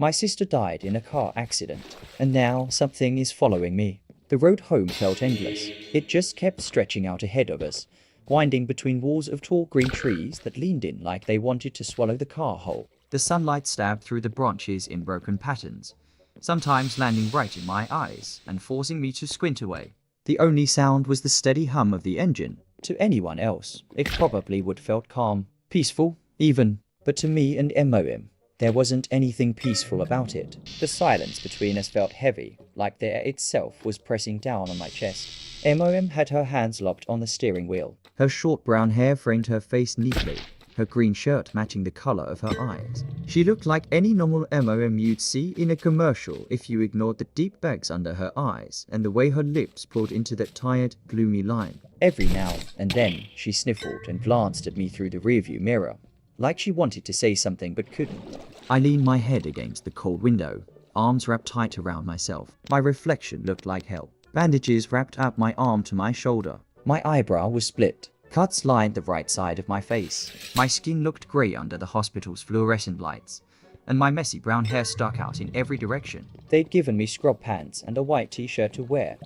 My sister died in a car accident, and now something is following me. The road home felt endless. It just kept stretching out ahead of us, winding between walls of tall green trees that leaned in like they wanted to swallow the car whole. The sunlight stabbed through the branches in broken patterns, sometimes landing right in my eyes and forcing me to squint away. The only sound was the steady hum of the engine. To anyone else, it probably would felt calm, peaceful, even. But to me and MOM, there wasn't anything peaceful about it. The silence between us felt heavy, like the air itself was pressing down on my chest. MOM had her hands locked on the steering wheel. Her short brown hair framed her face neatly, her green shirt matching the color of her eyes. She looked like any normal MOM you'd see in a commercial if you ignored the deep bags under her eyes and the way her lips pulled into that tired, gloomy line. Every now and then, she sniffled and glanced at me through the rearview mirror, like she wanted to say something but couldn't. I leaned my head against the cold window, arms wrapped tight around myself. My reflection looked like hell. Bandages wrapped up my arm to my shoulder. My eyebrow was split. Cuts lined the right side of my face. My skin looked grey under the hospital's fluorescent lights, and my messy brown hair stuck out in every direction. They'd given me scrub pants and a white t-shirt to wear,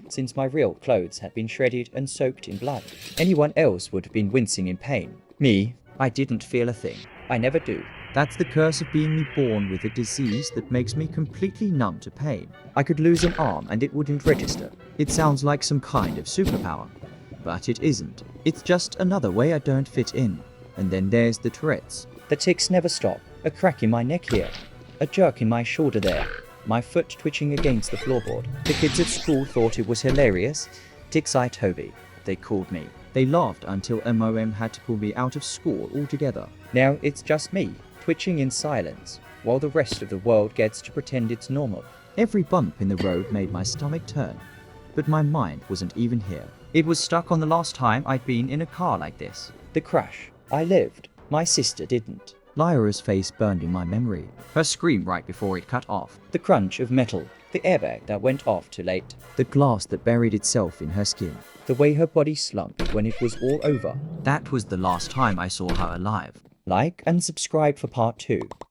since my real clothes had been shredded and soaked in blood. Anyone else would have been wincing in pain. Me, I didn't feel a thing. I never do. That's the curse of being born with a disease that makes me completely numb to pain. I could lose an arm and it wouldn't register. It sounds like some kind of superpower, but it isn't. It's just another way I don't fit in. And then there's the Tourette's. The tics never stop. A crack in my neck here, a jerk in my shoulder there, my foot twitching against the floorboard. The kids at school thought it was hilarious. Tics-eye Toby, they called me. They laughed until MOM had to pull me out of school altogether. Now it's just me, twitching in silence, while the rest of the world gets to pretend it's normal. Every bump in the road made my stomach turn, but my mind wasn't even here. It was stuck on the last time I'd been in a car like this. The crash. I lived. My sister didn't. Lyra's face burned in my memory. Her scream right before it cut off. The crunch of metal. The airbag that went off too late. The glass that buried itself in her skin. The way her body slumped when it was all over. That was the last time I saw her alive. Like and subscribe for part 2.